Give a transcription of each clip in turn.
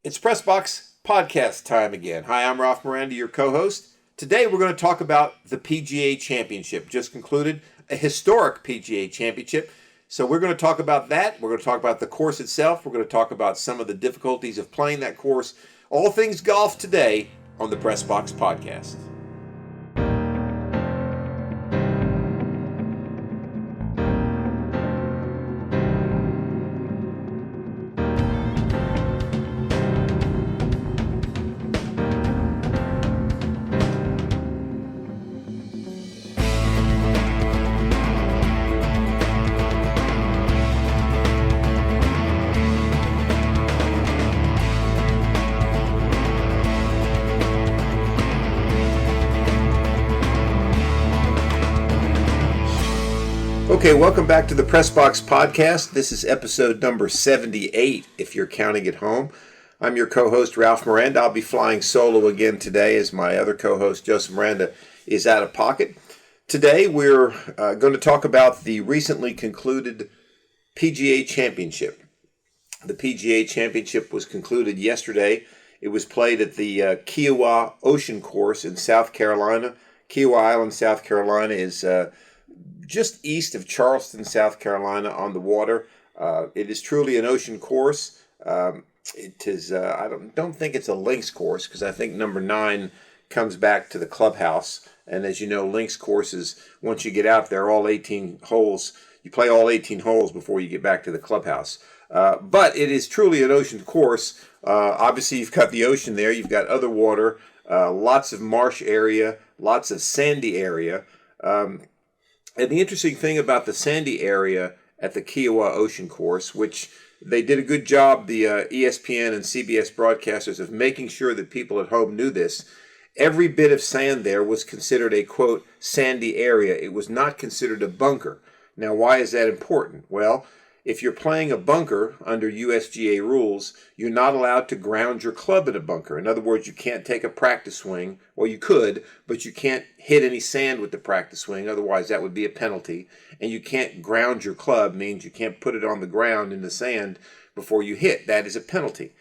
It's Pressbox podcast time again. Hi, I'm Ralph Miranda, your co-host. Today we're going to talk about the PGA Championship. Just concluded a historic PGA Championship. So we're going to talk about that. We're going to talk about the course itself. We're going to talk about some of the difficulties of playing that course. All things golf today on the Pressbox podcast. Okay, welcome back to the Pressbox podcast. This is episode number 78, if you're counting at home. I'm your co-host, Ralph Miranda. I'll be flying solo again today as my other co-host, Joseph Miranda, is out of pocket. Today, we're going to talk about the recently concluded PGA Championship. The PGA Championship was concluded yesterday. It was played at the Kiawah Ocean Course in South Carolina. Kiawah Island, South Carolina is just east of Charleston, South Carolina, on the water. It is truly an ocean course. It is. I don't think it's a links course because I think number 9 comes back to the clubhouse. And as you know, links courses, once you get out there, all 18 holes, you play all 18 holes before you get back to the clubhouse. But it is truly an ocean course. Obviously, you've got the ocean there. You've got other water, lots of marsh area, lots of sandy area. And the interesting thing about the sandy area at the Kiawah Ocean Course, which they did a good job, the ESPN and CBS broadcasters, of making sure that people at home knew this, every bit of sand there was considered a, quote, sandy area. It was not considered a bunker. Now, why is that important? Well, if you're playing a bunker under USGA rules, you're not allowed to ground your club in a bunker. In other words, you can't take a practice swing. Well, you could, but you can't hit any sand with the practice swing. Otherwise, that would be a penalty. And you can't ground your club, means you can't put it on the ground in the sand before you hit. That is a penalty.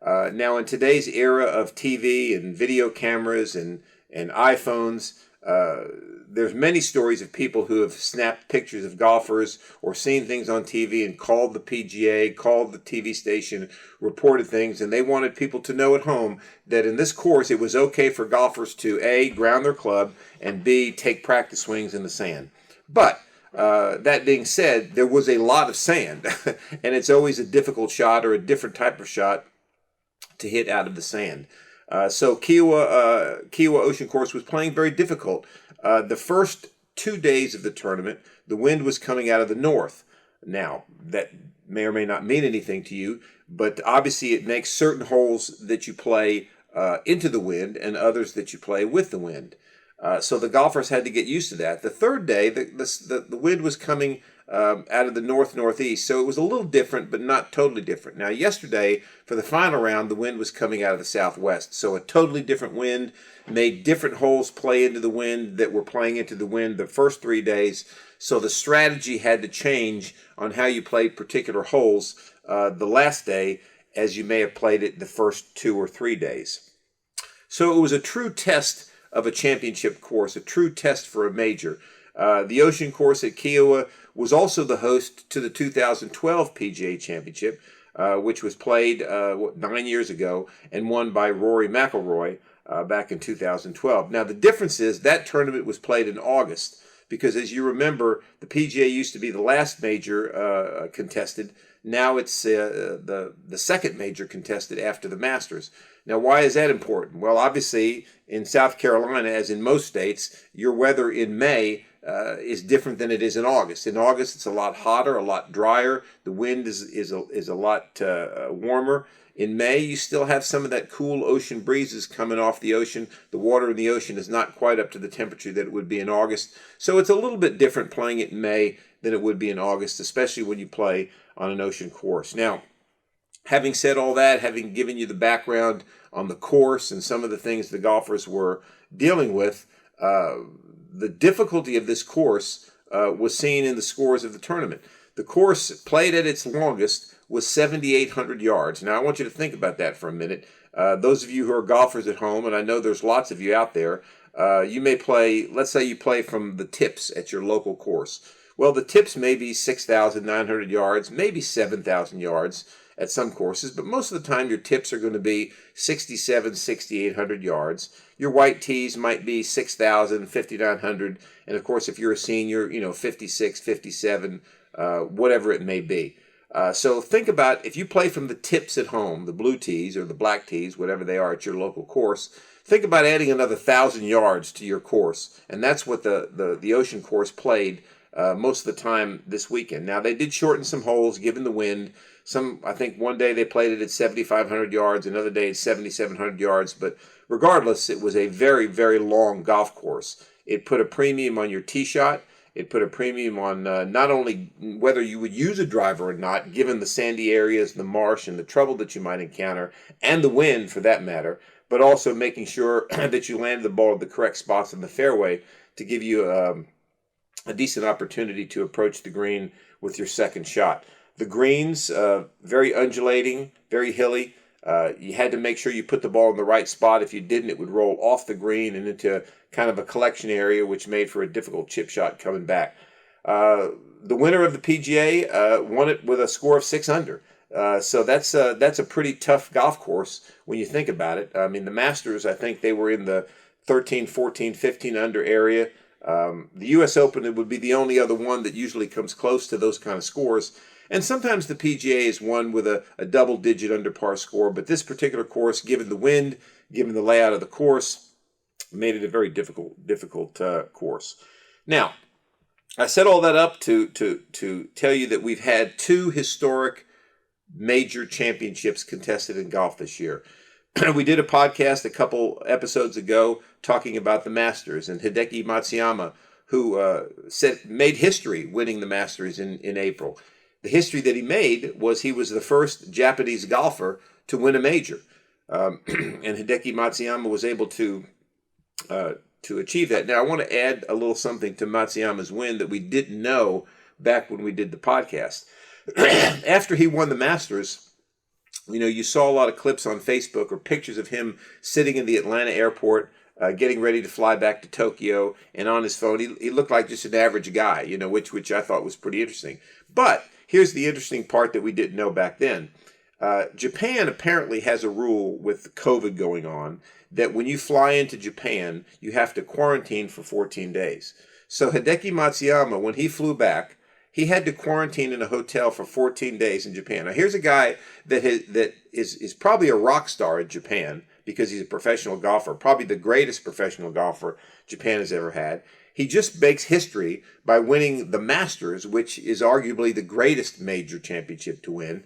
Now, in today's era of TV and video cameras and iPhones, there's many stories of people who have snapped pictures of golfers or seen things on TV and called the PGA, called the TV station, reported things, and they wanted people to know at home that in this course it was okay for golfers to A, ground their club, and B, take practice swings in the sand. But that being said, there was a lot of sand, and it's always a difficult shot or a different type of shot to hit out of the sand. So Kiawah Ocean Course was playing very difficult. The first 2 days of the tournament, the wind was coming out of the north. Now, that may or may not mean anything to you, but obviously it makes certain holes that you play into the wind and others that you play with the wind. So the golfers had to get used to that. The third day, the wind was coming out of the north-northeast, so it was a little different, but not totally different. Now, yesterday, for the final round, the wind was coming out of the southwest, so a totally different wind, made different holes play into the wind that were playing into the wind the first 3 days, so the strategy had to change on how you played particular holes the last day, as you may have played it the first 2 or 3 days. So it was a true test of a championship course, a true test for a major. The Ocean Course at Kiawah was also the host to the 2012 PGA Championship, which was played 9 years ago and won by Rory McIlroy back in 2012. Now, the difference is that tournament was played in August because, as you remember, the PGA used to be the last major contested. Now it's the second major contested after the Masters. Now, why is that important? Well, obviously, in South Carolina, as in most states, your weather in May is different than it is in August. In August, it's a lot hotter, a lot drier. The wind is a lot warmer. In May, you still have some of that cool ocean breezes coming off the ocean. The water in the ocean is not quite up to the temperature that it would be in August. So it's a little bit different playing it in May than it would be in August, especially when you play on an ocean course. Now, having said all that, having given you the background on the course and some of the things the golfers were dealing with, the difficulty of this course was seen in the scores of the tournament. The course played at its longest was 7,800 yards. Now, I want you to think about that for a minute. Those of you who are golfers at home, and I know there's lots of you out there, you may play, let's say you play from the tips at your local course. Well, the tips may be 6,900 yards, maybe 7,000 yards at some courses, but most of the time your tips are going to be 6,800 yards. Your white tees might be 6,000, 5,900, and of course if you're a senior, 56, 57, whatever it may be. So think about if you play from the tips at home, the blue tees or the black tees, whatever they are at your local course, think about adding another 1,000 yards to your course, and that's what the Ocean course played most of the time this weekend. Now, they did shorten some holes given the wind. I think one day they played it at 7,500 yards, another day at 7,700 yards, but regardless, it was a very, very long golf course. It put a premium on your tee shot. It put a premium on not only whether you would use a driver or not, given the sandy areas, the marsh, and the trouble that you might encounter, and the wind for that matter, but also making sure that you landed the ball at the correct spots in the fairway to give you a decent opportunity to approach the green with your second shot. The greens, very undulating, very hilly. You had to make sure you put the ball in the right spot. If you didn't, it would roll off the green and into kind of a collection area, which made for a difficult chip shot coming back. The winner of the PGA won it with a score of 6 under. So that's a pretty tough golf course when you think about it. I mean, the Masters, I think they were in the 13, 14, 15 under area. The U.S.Open, it would be the only other one that usually comes close to those kind of scores. And sometimes the PGA is one with a double-digit under par score, but this particular course, given the wind, given the layout of the course, made it a very difficult course. Now, I set all that up to tell you that we've had 2 historic major championships contested in golf this year. We did a podcast a couple episodes ago talking about the Masters and Hideki Matsuyama, who made history winning the Masters in April. The history that he made was he was the first Japanese golfer to win a major. And Hideki Matsuyama was able to achieve that. Now, I want to add a little something to Matsuyama's win that we didn't know back when we did the podcast. After he won the Masters, you saw a lot of clips on Facebook or pictures of him sitting in the Atlanta airport, getting ready to fly back to Tokyo, and on his phone, he looked like just an average guy, which I thought was pretty interesting. But here's the interesting part that we didn't know back then. Japan apparently has a rule with COVID going on that when you fly into Japan, you have to quarantine for 14 days. So Hideki Matsuyama, when he flew back, he had to quarantine in a hotel for 14 days in Japan. Now, here's a guy that is probably a rock star in Japan because he's a professional golfer, probably the greatest professional golfer Japan has ever had. He just makes history by winning the Masters, which is arguably the greatest major championship to win.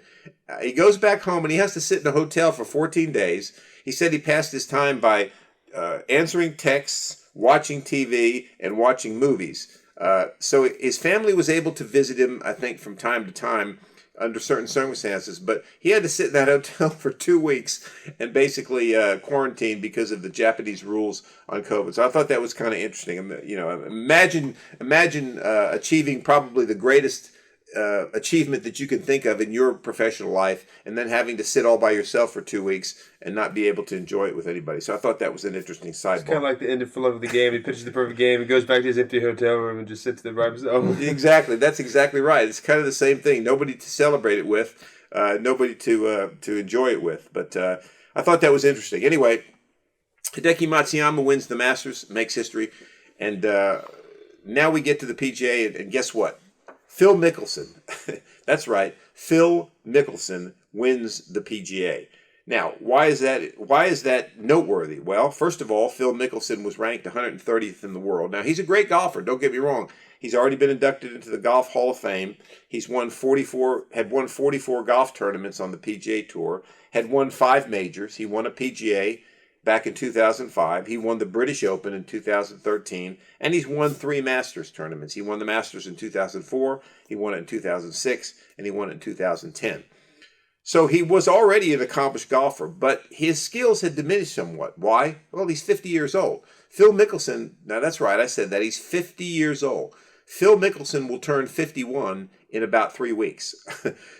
He goes back home and he has to sit in a hotel for 14 days. He said he passed his time by answering texts, watching TV, and watching movies. So his family was able to visit him, I think, from time to time under certain circumstances, but he had to sit in that hotel for 2 weeks and basically quarantine because of the Japanese rules on COVID. So I thought that was kind of interesting. Imagine achieving probably the greatest achievement that you can think of in your professional life, and then having to sit all by yourself for 2 weeks and not be able to enjoy it with anybody. So I thought that was an interesting sidebar. It's kind of like the end of Phil of the game. He pitches the perfect game, he goes back to his empty hotel room and just sits there by himself. Exactly. That's exactly right. It's kind of the same thing. Nobody to celebrate it with, nobody to enjoy it with. But I thought that was interesting. Anyway, Hideki Matsuyama wins the Masters, makes history, and now we get to the PGA, and guess what? Phil Mickelson, that's right, Phil Mickelson wins the PGA. Now, why is that noteworthy? Well, first of all, Phil Mickelson was ranked 130th in the world. Now, he's a great golfer, don't get me wrong. He's already been inducted into the Golf Hall of Fame. He's won 44 golf tournaments on the PGA Tour, had won 5 majors. He won a PGA back in 2005. He won the British Open in 2013, and he's won 3 Masters tournaments. He won the Masters in 2004, he won it in 2006, and he won it in 2010. So he was already an accomplished golfer, but his skills had diminished somewhat. Why? Well, he's 50 years old. Phil Mickelson, now that's right, I said that, he's 50 years old. Phil Mickelson will turn 51 in about 3 weeks.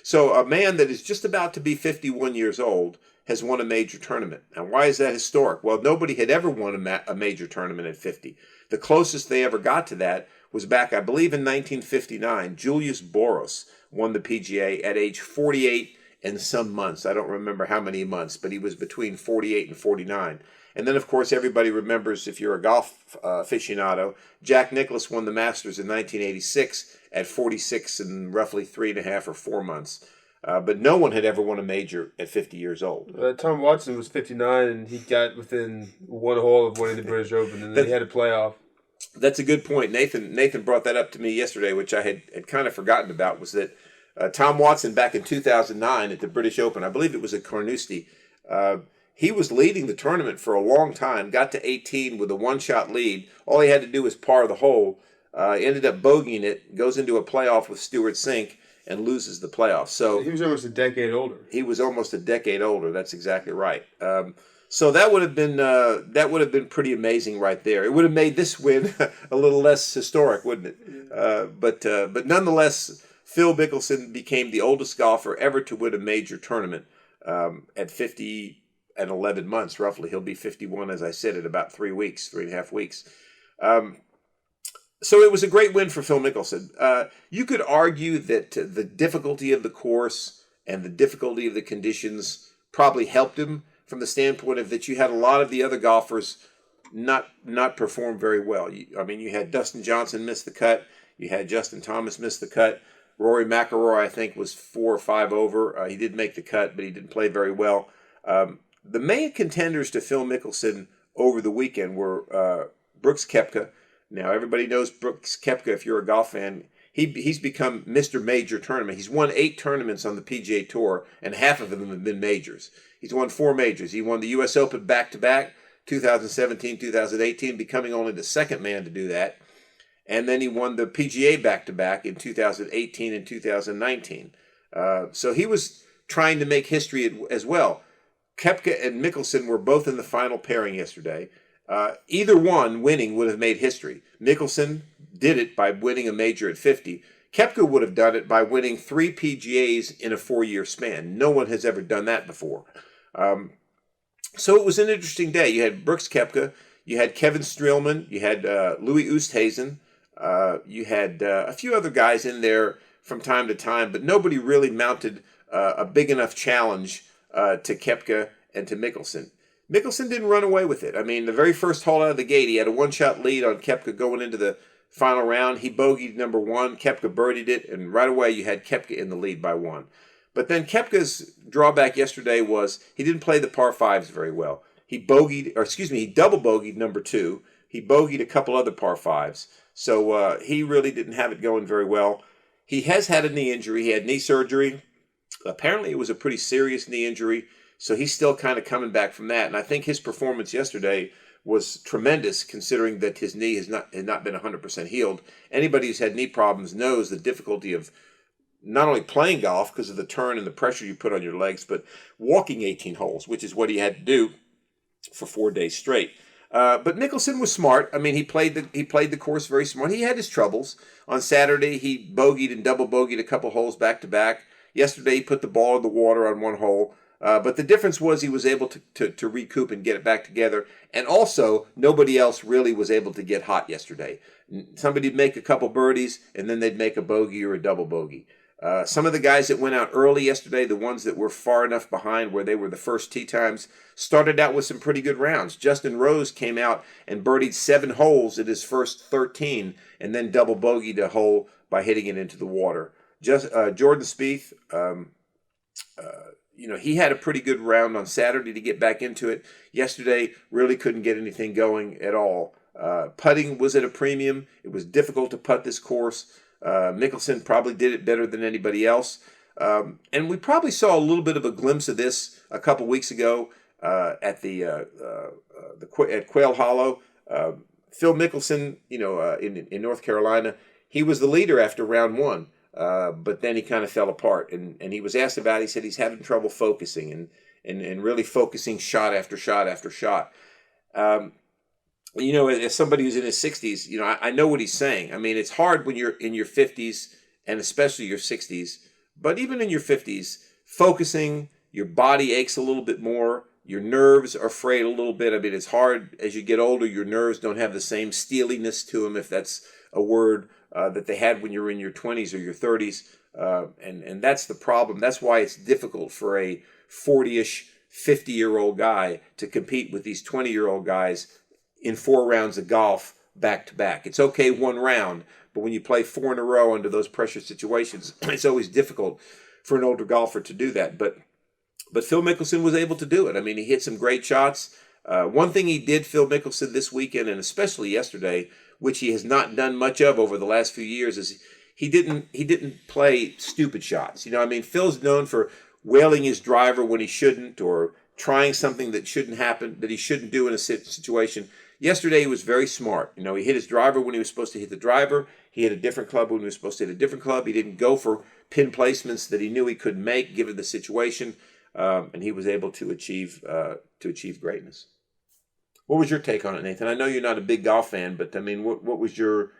So a man that is just about to be 51 years old has won a major tournament. And why is that historic? Well, nobody had ever won a major tournament at 50. The closest they ever got to that was back, I believe, in 1959. Julius Boros won the PGA at age 48 and some months. I don't remember how many months, but he was between 48 and 49. And then, of course, everybody remembers, if you're a golf aficionado, Jack Nicklaus won the Masters in 1986 at 46 and roughly 3.5 or 4 months. But no one had ever won a major at 50 years old. Tom Watson was 59, and he got within one hole of winning the British Open, and then he had a playoff. That's a good point. Nathan brought that up to me yesterday, which I had kind of forgotten about, was that Tom Watson back in 2009 at the British Open, I believe it was at Carnoustie, he was leading the tournament for a long time, got to 18 with a one-shot lead. All he had to do was par the hole, ended up bogeying it, goes into a playoff with Stewart Cink, and loses the playoffs. So he was almost a decade older. He was almost a decade older. That's exactly right. So that would have been pretty amazing right there. It would have made this win a little less historic, wouldn't it? But nonetheless, Phil Mickelson became the oldest golfer ever to win a major tournament at 50 and 11 months, roughly. He'll be 51, as I said, in about 3.5 weeks. So it was a great win for Phil Mickelson. You could argue that the difficulty of the course and the difficulty of the conditions probably helped him from the standpoint of that you had a lot of the other golfers not perform very well. You had Dustin Johnson miss the cut. You had Justin Thomas miss the cut. Rory McIlroy, I think, was 4 or 5 over. He did make the cut, but he didn't play very well. The main contenders to Phil Mickelson over the weekend were Brooks Koepka. Now, everybody knows Brooks Koepka, if you're a golf fan. He's become Mr. Major Tournament. He's won 8 tournaments on the PGA Tour, and half of them have been majors. He's won 4 majors. He won the U.S. Open back-to-back, 2017, 2018, becoming only the second man to do that. And then he won the PGA back-to-back in 2018 and 2019. So he was trying to make history as well. Koepka and Mickelson were both in the final pairing yesterday. Either one winning would have made history. Mickelson did it by winning a major at 50. Koepka would have done it by winning 3 PGAs in a 4-year span. No one has ever done that before. So it was an interesting day. You had Brooks Koepka, you had Kevin Streelman, you had Louis Oosthuizen, you had a few other guys in there from time to time, but nobody really mounted a big enough challenge to Koepka and to Mickelson. Mickelson didn't run away with it. I mean, the very first hole out of the gate, he had a one-shot lead on Koepka going into the final round. He bogeyed number 1. Koepka birdied it, and right away you had Koepka in the lead by 1. But then Koepka's drawback yesterday was he didn't play the par 5s very well. He double bogeyed number 2. He bogeyed a couple other par 5s. So he really didn't have it going very well. He has had a knee injury. He had knee surgery. Apparently it was a pretty serious knee injury. So he's still kind of coming back from that. And I think his performance yesterday was tremendous, considering that his knee had not been 100% healed. Anybody who's had knee problems knows the difficulty of not only playing golf because of the turn and the pressure you put on your legs, but walking 18 holes, which is what he had to do for 4 days straight. But Mickelson was smart. I mean, he played the course very smart. He had his troubles. On Saturday, he bogeyed and double bogeyed a couple holes back to back. Yesterday, he put the ball in the water on 1 hole. But the difference was he was able to recoup and get it back together. And also, nobody else really was able to get hot yesterday. Somebody would make a couple birdies, and then they'd make a bogey or a double bogey. Some of the guys that went out early yesterday, the ones that were far enough behind where they were the first tee times, started out with some pretty good rounds. Justin Rose came out and birdied 7 holes in his first 13, and then double bogeyed a hole by hitting it into the water. Jordan Spieth, he had a pretty good round on Saturday to get back into it. Yesterday, really couldn't get anything going at all. Putting was at a premium. It was difficult to putt this course. Mickelson probably did it better than anybody else. And we probably saw a little bit of a glimpse of this a couple weeks ago at Quail Hollow. Phil Mickelson, in North Carolina, he was the leader after round 1. But then he kind of fell apart, and he was asked about it. He said he's having trouble focusing and really focusing shot after shot after shot. as somebody who's in his 60s, I know what he's saying. I mean, it's hard when you're in your 50s and especially your 60s, but even in your 50s, focusing, your body aches a little bit more, your nerves are frayed a little bit. I mean, it's hard as you get older, your nerves don't have the same steeliness to them, if that's a word, that they had when you were in your 20s or your 30s. And that's the problem. That's why it's difficult for a 40-ish, 50-year-old guy to compete with these 20-year-old guys in 4 rounds of golf back to back. It's okay one round, but when you play 4 in a row under those pressure situations, it's always difficult for an older golfer to do that. But Phil Mickelson was able to do it. I mean, he hit some great shots. One thing he did, Phil Mickelson, this weekend, and especially yesterday, which he has not done much of over the last few years, is he didn't play stupid shots. I mean, Phil's known for wailing his driver when he shouldn't, or trying something that shouldn't happen, that he shouldn't do in a situation. Yesterday, he was very smart. He hit his driver when he was supposed to hit the driver. He hit a different club when he was supposed to hit a different club. He didn't go for pin placements that he knew he couldn't make, given the situation, and he was able to achieve greatness. What was your take on it, Nathan? I know you're not a big golf fan, but I mean, what was your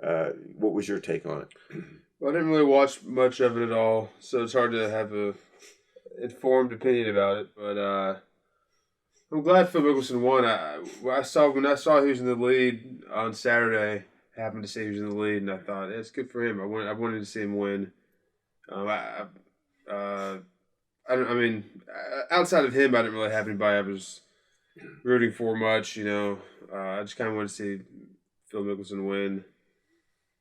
take on it? Well, I didn't really watch much of it at all, so it's hard to have a informed opinion about it. But I'm glad Phil Mickelson won. When I saw he was in the lead on Saturday, happened to see he was in the lead, and I thought it's good for him. I wanted to see him win. Outside of him, I didn't really have anybody I was rooting for much. I just kind of wanted to see Phil Mickelson win.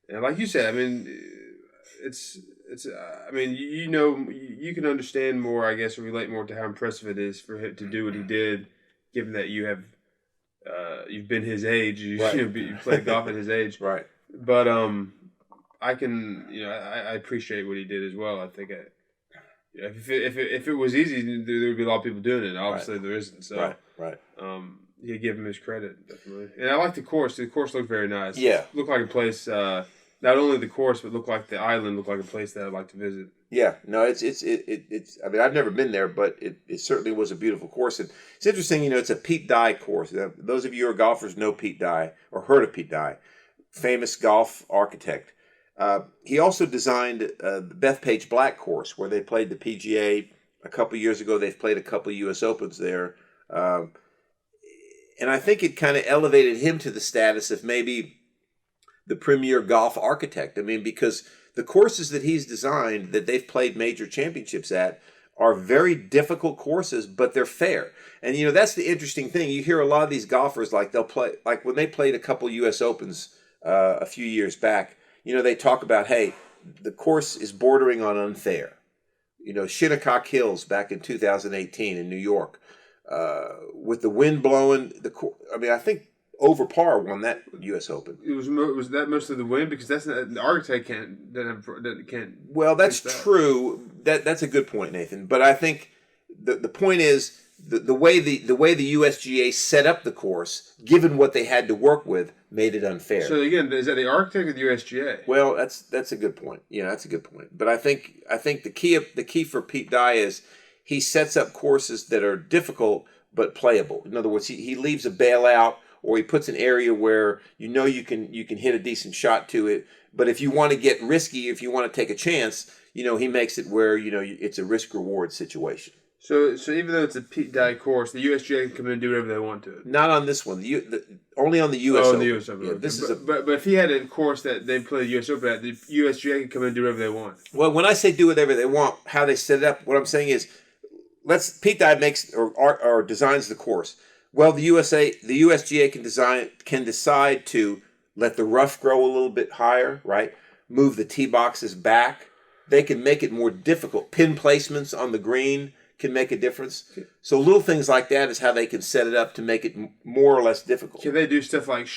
And like you said, I mean, you can understand more, I guess, or relate more to how impressive it is for him to do what he did, given that you've been his age, you played golf at his age, right? But I can, I appreciate what he did as well. I think if it was easy, there would be a lot of people doing it. Obviously, right. There isn't. So right. You give him his credit, definitely. And I like the course. The course looked very nice. Yeah, it looked like a place. Not only the course, but looked like the island looked like a place that I'd like to visit. Yeah, no, it's. I mean, I've never been there, but it certainly was a beautiful course. And it's interesting, it's a Pete Dye course. Those of you who are golfers know Pete Dye or heard of Pete Dye, famous golf architect. He also designed the Bethpage Black course, where they played the PGA a couple years ago. They've played a couple U.S. Opens there. And I think it kind of elevated him to the status of maybe the premier golf architect. I mean, because the courses that he's designed that they've played major championships at are very difficult courses, but they're fair. And, that's the interesting thing. You hear a lot of these golfers, they'll play, when they played a couple U.S. Opens a few years back, they talk about, hey, the course is bordering on unfair. Shinnecock Hills back in 2018 in New York, with the wind blowing, I think Over Par won that U.S. Open. Was that mostly the wind? Because that's not, the architect can't. Well, that's true. That's a good point, Nathan. But I think the point is the way the USGA set up the course, given what they had to work with, made it unfair. So again, is that the architect or the USGA? Well, that's a good point. Yeah, that's a good point. But I think the key for Pete Dye is he sets up courses that are difficult but playable. In other words, he leaves a bailout, or he puts an area where you can hit a decent shot to it. But if you want to get risky, if you want to take a chance, he makes it where it's a risk reward situation. So even though it's a Pete Dye course, the USGA can come in and do whatever they want to it. Not on this one. Only on the U.S. Open. The U.S. Open. Yeah, but if he had a course that they play the U.S. Open at, the USGA can come in and do whatever they want. Well, when I say do whatever they want, how they set it up, what I'm saying is, Pete Dye makes or designs the course. Well, the USGA can decide to let the rough grow a little bit higher, right? Move the tee boxes back. They can make it more difficult. Pin placements on the green can make a difference. So little things like that is how they can set it up to make it more or less difficult. Can they do stuff like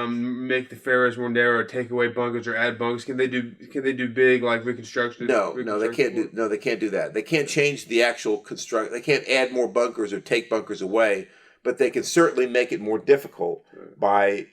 make the fairways more narrow, or take away bunkers, or add bunkers? Can they do big reconstruction? No, they can't do. No, they can't do that. They can't change the actual construct. They can't add more bunkers or take bunkers away. But they can certainly make it more difficult by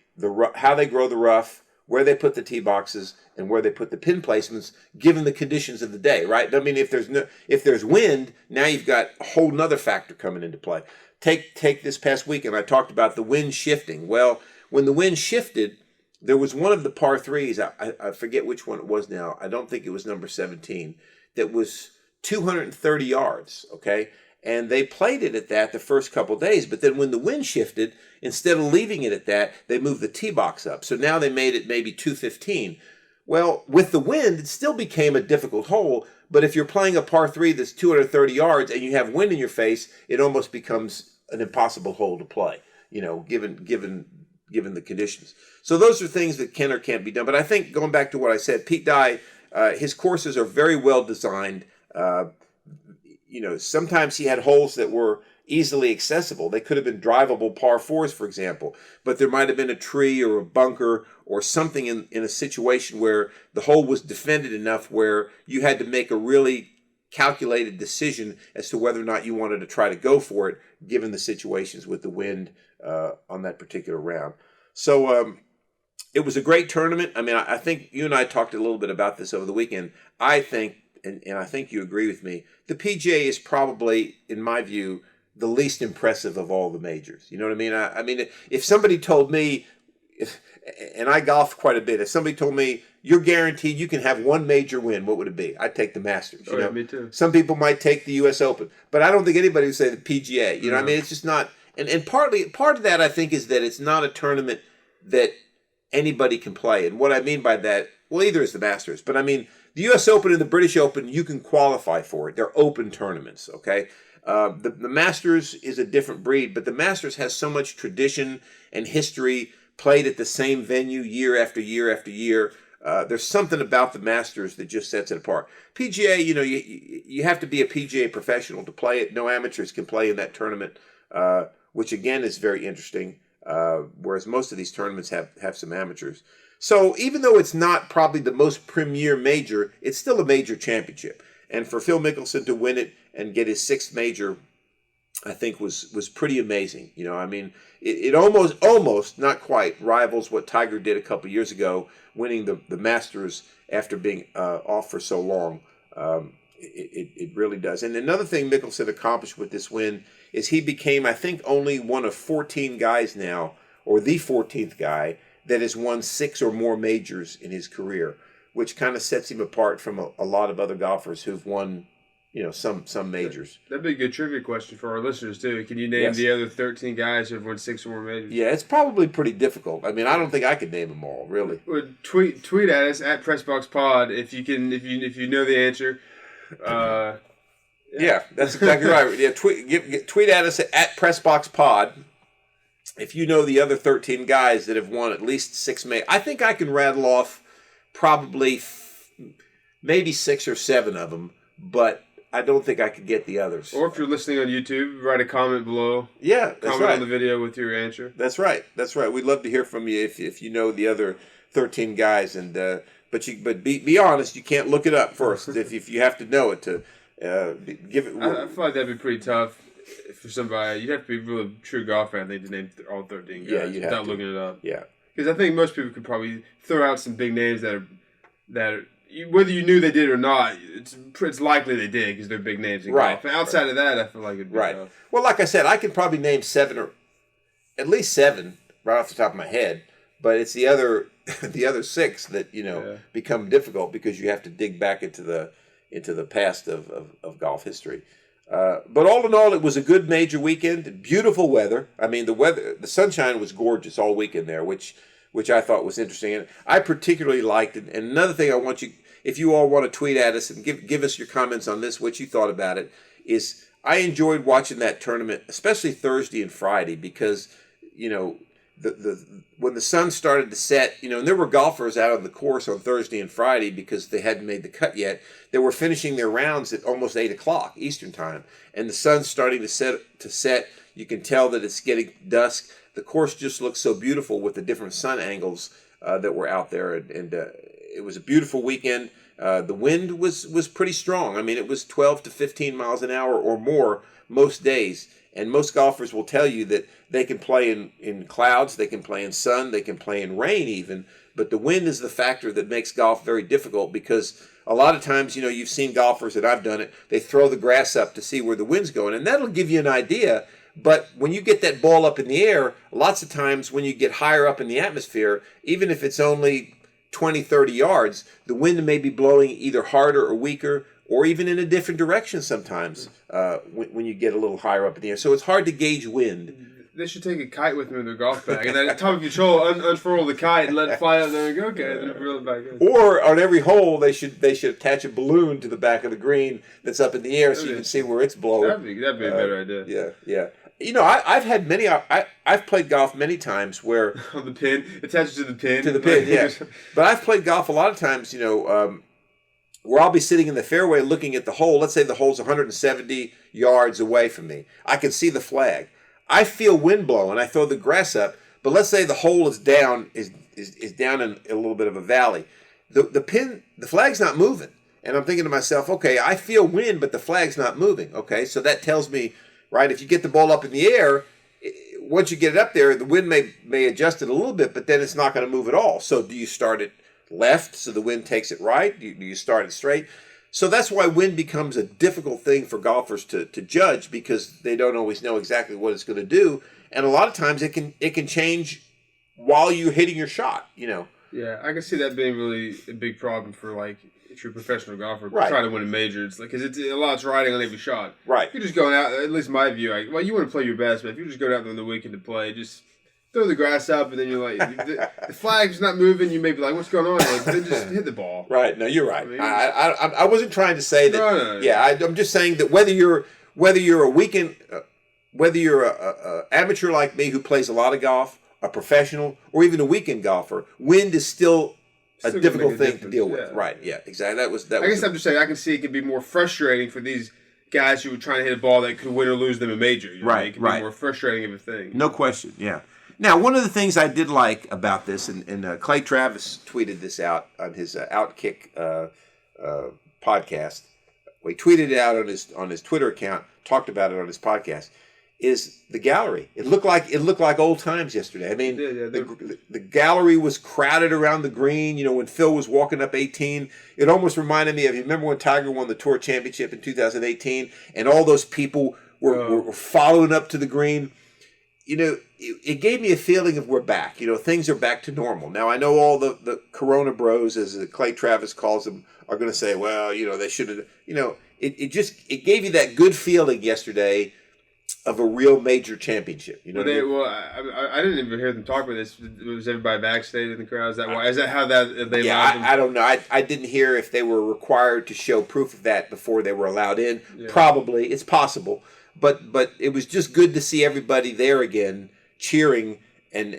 how they grow the rough, where they put the tee boxes and where they put the pin placements, given the conditions of the day, right? I mean, if there's wind, now you've got a whole nother factor coming into play. Take this past weekend, I talked about the wind shifting. Well, when the wind shifted, there was one of the par threes, I forget which one it was now, I don't think it was number 17, that was 230 yards, okay? And they played it at that the first couple of days, but then when the wind shifted, instead of leaving it at that, they moved the tee box up. So now they made it maybe 215. Well, with the wind, it still became a difficult hole, but if you're playing a par three that's 230 yards and you have wind in your face, it almost becomes an impossible hole to play, given the conditions. So those are things that can or can't be done. But I think, going back to what I said, Pete Dye, his courses are very well designed. Sometimes he had holes that were easily accessible. They could have been drivable par fours, for example, but there might have been a tree or a bunker or something in a situation where the hole was defended enough where you had to make a really calculated decision as to whether or not you wanted to try to go for it, given the situations with the wind on that particular round. So it was a great tournament. I mean, I think you and I talked a little bit about this over the weekend. I think, and I think you agree with me, the PGA is probably, in my view, the least impressive of all the majors. You know what I mean? I mean, if somebody told me, and I golf quite a bit, if somebody told me, you're guaranteed you can have one major win, what would it be? I'd take the Masters. Oh, yeah, me too. Some people might take the U.S. Open, but I don't think anybody would say the PGA. You know what I mean? It's just not, and part of that, I think, is that it's not a tournament that anybody can play. And what I mean by that, well, either is the Masters, but I mean, the U.S. Open and the British Open, you can qualify for it. They're open tournaments, okay? The Masters is a different breed, but the Masters has so much tradition and history, played at the same venue year after year after year. There's something about the Masters that just sets it apart. PGA, you have to be a PGA professional to play it. No amateurs can play in that tournament, which again is very interesting, whereas most of these tournaments have some amateurs. So even though it's not probably the most premier major, it's still a major championship. And for Phil Mickelson to win it and get his sixth major, I think was pretty amazing. I mean, it almost, not quite, rivals what Tiger did a couple years ago, winning the Masters after being off for so long. It really does. And another thing Mickelson accomplished with this win is he became, I think, only one of 14 guys now, or the 14th guy, that has won 6 or more majors in his career, which kind of sets him apart from a lot of other golfers who've won, some majors. That'd be a good trivia question for our listeners, too. Can you name the other 13 guys who've won 6 or more majors? Yeah, it's probably pretty difficult. I mean, I don't think I could name them all, really. Well, tweet at us at PressBoxPod if you know the answer. Yeah, that's exactly right. Yeah, tweet at us at PressBoxPod if you know the other 13 guys that have won at least 6 majors. I think I can rattle off probably maybe 6 or 7 of them, but I don't think I could get the others. Or if you're listening on YouTube, write a comment below. Yeah, that's comment on the video with your answer. That's right. We'd love to hear from you if you know the other 13 guys. And but be honest, you can't look it up first if you have to know it to give it. I feel like that'd be pretty tough for somebody. You'd have to be a really true golf fan, I think, to name all 13 guys without looking it up. Yeah, because I think most people could probably throw out some big names that are whether you knew they did or not, it's likely they did because they're big names in golf. And outside of that, I feel like it'd be tough. Well, like I said, I can probably name 7 or at least 7 right off the top of my head, but it's the other 6 that become difficult because you have to dig back into the past of golf history. But all in all, it was a good major weekend. Beautiful weather. I mean, the sunshine was gorgeous all weekend there, which I thought was interesting. And I particularly liked it. And another thing I want you, if you all want to tweet at us and give us your comments on this, what you thought about it, is I enjoyed watching that tournament, especially Thursday and Friday, because, when the sun started to set, and there were golfers out on the course on Thursday and Friday because they hadn't made the cut yet. They were finishing their rounds at almost 8 o'clock Eastern time, and the sun's starting to set. You can tell that it's getting dusk. The course just looks so beautiful with the different sun angles that were out there, and it was a beautiful weekend. The wind was pretty strong. I mean, it was 12 to 15 miles an hour or more most days. And most golfers will tell you that they can play in clouds, they can play in sun, they can play in rain even. But the wind is the factor that makes golf very difficult, because a lot of times, you've seen golfers, and I've done it, they throw the grass up to see where the wind's going. And that'll give you an idea. But when you get that ball up in the air, lots of times when you get higher up in the atmosphere, even if it's only 20, 30 yards, the wind may be blowing either harder or weaker, or even in a different direction sometimes when you get a little higher up in the air. So it's hard to gauge wind. They should take a kite with them in their golf bag, and then at top of control, unfurl the kite and let it fly out there and go, okay, and then reel it back in. Or on every hole, they should attach a balloon to the back of the green that's up in the air, so you can see where it's blowing. That'd be a better idea. Yeah. I've had many. I've played golf many times where on the pin, attached to the pin. To the pin, yeah. But I've played golf a lot of times. Where I'll be sitting in the fairway looking at the hole. Let's say the hole's 170 yards away from me. I can see the flag. I feel wind blowing. I throw the grass up. But let's say the hole is down is down in a little bit of a valley. The flag's not moving. And I'm thinking to myself, okay, I feel wind, but the flag's not moving. Okay, so that tells me, right, if you get the ball up in the air, once you get it up there, the wind may adjust it a little bit, but then it's not going to move at all. So do you start it left so the wind takes it right? Do you start it straight? So that's why wind becomes a difficult thing for golfers to judge, because they don't always know exactly what it's going to do. And a lot of times it can change while you're hitting your shot, Yeah, I can see that being really a big problem for, like, if you're a professional golfer right. trying to win a major. It's like, because it's a lot's riding on every shot. Right. If you're just going out, at least my view, you want to play your best, but if you're just going out there on the weekend to play, just throw the grass up, and then you're like, the flag's not moving, you may be like, what's going on? Like, then just hit the ball. Right. No, you're right. I wasn't trying to say that. No. Yeah, I'm just saying that whether you're a weekend, whether you're a amateur like me who plays a lot of golf, a professional, or even a weekend golfer, wind is still a difficult thing to deal with. Yeah. Right. Yeah. Exactly. I guess I'm just saying I can see it could be more frustrating for these guys who are trying to hit a ball that could win or lose them a major. Right. It could be more frustrating of a thing. No question. Yeah. Now, one of the things I did like about this, and Clay Travis tweeted this out on his Outkick podcast. Well, he tweeted it out on his Twitter account, talked about it on his podcast, is the gallery. It looked like old times yesterday. I mean, the gallery was crowded around the green. When Phil was walking up 18, it almost reminded me of, you remember when Tiger won the Tour Championship in 2018, and all those people were following up to the green. It gave me a feeling of we're back. Things are back to normal. Now, I know all the Corona bros, as Clay Travis calls them, are going to say, well, they should have, it gave you that good feeling yesterday of a real major championship. I didn't even hear them talk about this. Was everybody vaccinated in the crowd? Is that why? Is that how that they allowed them? I don't know. I didn't hear if they were required to show proof of that before they were allowed in. Yeah. Probably. It's possible. But it was just good to see everybody there again, cheering, and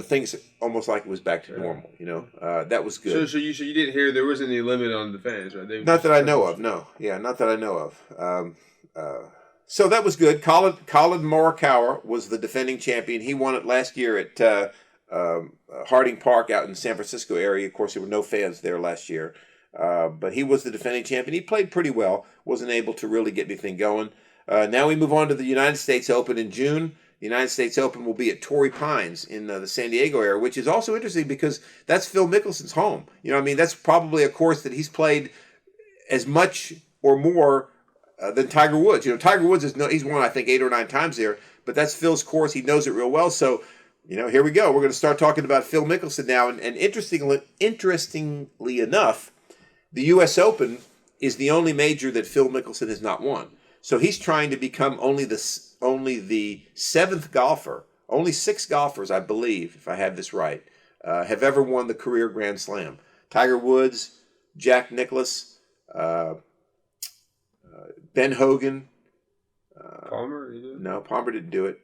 things almost like it was back to normal. That was good. So you didn't hear there wasn't any limit on the fans, right? Not that I know of. No, yeah, not that I know of. So that was good. Colin Morikawa was the defending champion. He won it last year at Harding Park out in San Francisco area. Of course, there were no fans there last year, but he was the defending champion. He played pretty well. Wasn't able to really get anything going. Now we move on to the United States Open in June. The United States Open will be at Torrey Pines in the San Diego area, which is also interesting because that's Phil Mickelson's home. That's probably a course that he's played as much or more than Tiger Woods. Tiger Woods he's won, I think, 8 or 9 times there, but that's Phil's course. He knows it real well. So, here we go. We're going to start talking about Phil Mickelson now. And interestingly enough, the U.S. Open is the only major that Phil Mickelson has not won. So he's trying to become only the 7th golfer. Only 6 golfers, I believe, if I have this right, have ever won the career Grand Slam. Tiger Woods, Jack Nicklaus, Ben Hogan. Palmer? He did? No, Palmer didn't do it.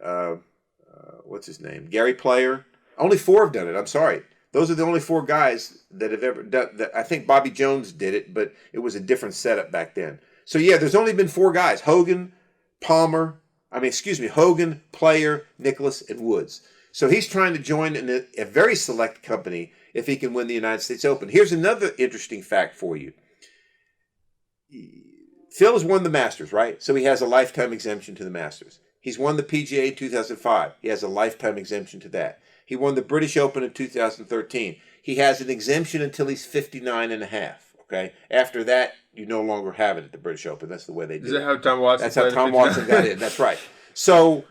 What's his name? Gary Player. Only 4 have done it. I'm sorry. Those are the only 4 guys that have ever done that. I think Bobby Jones did it, but it was a different setup back then. So, yeah, there's only been 4 guys. Hogan, Player, Nicklaus, and Woods. So he's trying to join a very select company if he can win the United States Open. Here's another interesting fact for you. Phil has won the Masters, right? So he has a lifetime exemption to the Masters. He's won the PGA in 2005. He has a lifetime exemption to that. He won the British Open in 2013. He has an exemption until he's 59 and a half, okay? After that, you no longer have it at the British Open. That's the way they do it. Is that how Tom Watson That's how Tom Watson got in. That's right. So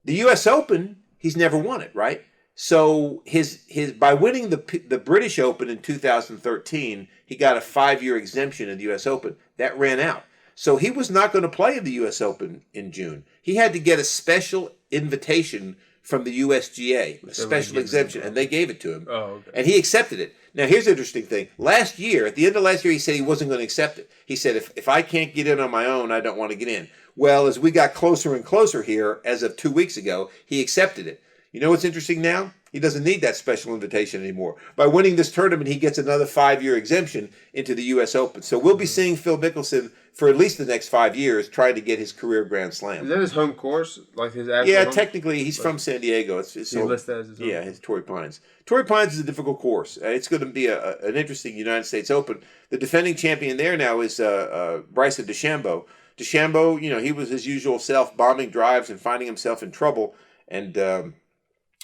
the U.S. Open, he's never won it, right? So his by winning the British Open in 2013, he got a 5-year exemption in the U.S. Open. That ran out. So he was not going to play in the U.S. Open in June. He had to get a special invitation from the USGA, a special exemption, and they gave it to him. Oh, okay. And he accepted it. Now, here's the interesting thing. Last year, at the end of last year, he said he wasn't going to accept it. He said, if I can't get in on my own, I don't want to get in. Well, as we got closer and closer here, as of 2 weeks ago, he accepted it. You know what's interesting now? He doesn't need that special invitation anymore. By winning this tournament, he gets another 5-year exemption into the U.S. Open. So we'll be seeing Phil Mickelson for at least the next 5 years trying to get his career Grand Slam. Is that his home course? Like his actual Yeah, home? technically, he's from San Diego. It's He lists that as his home? Yeah, it's Torrey Pines. Torrey Pines is a difficult course. It's going to be an interesting United States Open. The defending champion there now is Bryson DeChambeau. DeChambeau, he was his usual self, bombing drives and finding himself in trouble. And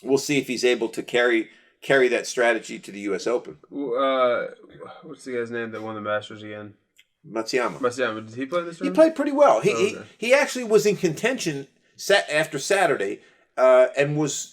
we'll see if he's able to carry that strategy to the U.S. Open. What's the guy's name that won the Masters again? Matsuyama. Did he play this He round? played pretty well. Okay. He actually was in contention after Saturday and was...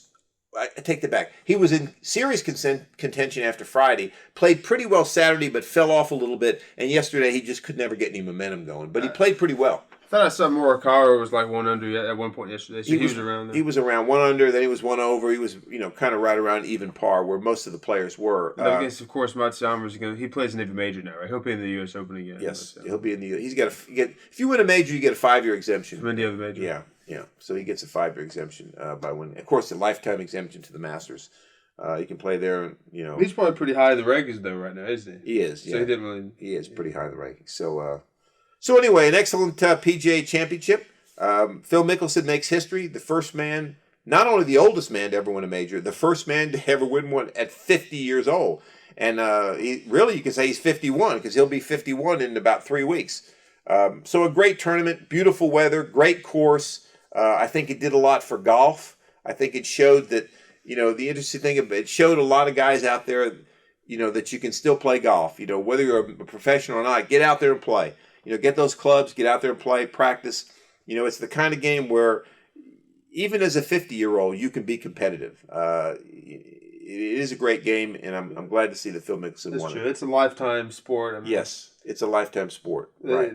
I take that back. He was in serious contention after Friday, played pretty well Saturday, but fell off a little bit. And yesterday, he just could never get any momentum going. But he played pretty well. I thought I saw Morikawa was like 1 under at one point yesterday. So he was around there. He was around 1 under, then he was 1 over. He was, kind of right around even par, where most of the players were. I guess, of course, Matsuyama he plays in the major now, right? He'll be in the U.S. Open again. Yes, he'll be in the. He's got if you win a major, you get a 5-year exemption. From any other major. Yeah. So he gets a 5-year exemption by winning. Of course, a lifetime exemption to the Masters. He can play there. He's probably pretty high in the rankings though right now, isn't he? He is. So he didn't really. He is pretty high in the rankings. So anyway, an excellent PGA Championship. Phil Mickelson makes history. The first man, not only the oldest man to ever win a major, the first man to ever win one at 50 years old. And you can say he's 51 because he'll be 51 in about 3 weeks. So a great tournament, beautiful weather, great course. I think it did a lot for golf. I think it showed that, the interesting thing about it showed a lot of guys out there, that you can still play golf. Whether you're a professional or not, get out there and play. Get those clubs, get out there and play, practice. It's the kind of game where even as a 50-year-old, you can be competitive. It is a great game, and I'm glad to see that Phil Mickelson won. That's true. It's a lifetime sport. Yes, it's a lifetime sport. Right.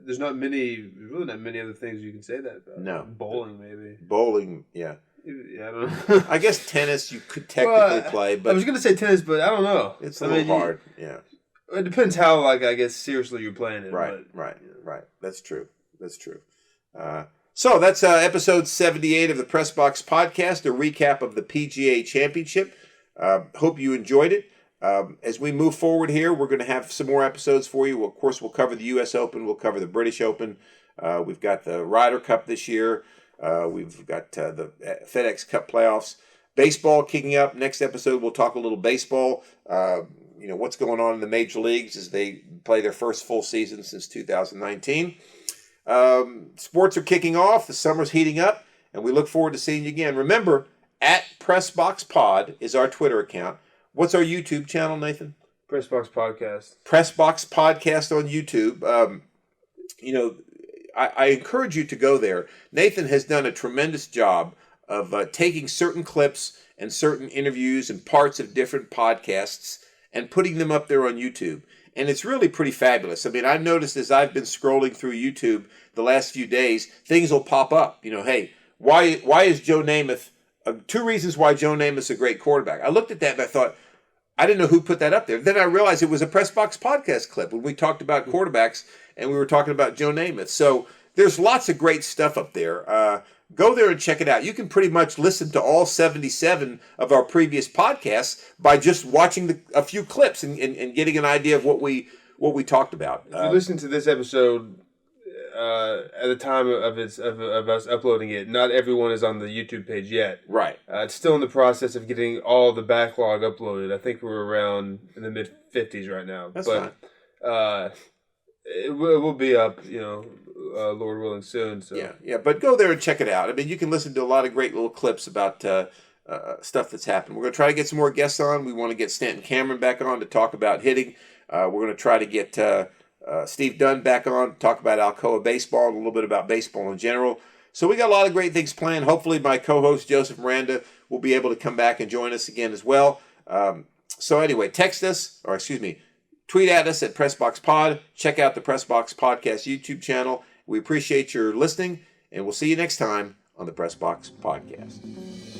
There's really not many other things you can say that about. No. Bowling, maybe. Bowling, yeah. Yeah, I don't know. I guess tennis you could technically play, but I was going to say tennis, but I don't know. It's a little hard. Yeah. It depends how, seriously you're playing it. Right. That's true. So that's episode 78 of the Press Box Podcast, a recap of the PGA Championship. Hope you enjoyed it. As we move forward here, we're going to have some more episodes for you. Of course, we'll cover the U.S. Open. We'll cover the British Open. We've got the Ryder Cup this year. We've got the FedEx Cup playoffs. Baseball kicking up. Next episode, we'll talk a little baseball. What's going on in the major leagues as they play their first full season since 2019. Sports are kicking off. The summer's heating up, and we look forward to seeing you again. Remember, @PressBoxPod is our Twitter account. What's our YouTube channel, Nathan? Pressbox Podcast. Pressbox Podcast on YouTube. I encourage you to go there. Nathan has done a tremendous job of taking certain clips and certain interviews and parts of different podcasts and putting them up there on YouTube. And it's really pretty fabulous. I mean, I've noticed as I've been scrolling through YouTube the last few days, things will pop up. Hey, why is Joe Namath, 2 reasons why Joe Namath's a great quarterback. I looked at that and I thought, I didn't know who put that up there. Then I realized it was a Press Box Podcast clip when we talked about quarterbacks and we were talking about Joe Namath. So there's lots of great stuff up there. Go there and check it out. You can pretty much listen to all 77 of our previous podcasts by just watching a few clips and getting an idea of what we talked about. If you listen to this episode at the time of us uploading it, not everyone is on the YouTube page yet. Right. It's still in the process of getting all the backlog uploaded. I think we're around in the mid-50s right now. That's fine. It will be up, Lord willing, soon. So. Yeah. But go there and check it out. I mean, you can listen to a lot of great little clips about stuff that's happened. We're going to try to get some more guests on. We want to get Stanton Cameron back on to talk about hitting. We're going to try to get Steve Dunn back on to talk about Alcoa baseball and a little bit about baseball in general. So we got a lot of great things planned. Hopefully my co-host Joseph Miranda will be able to come back and join us again as well. So anyway, tweet at us at PressBoxPod. Check out the PressBox Podcast YouTube channel. We appreciate your listening, and we'll see you next time on the PressBox Podcast.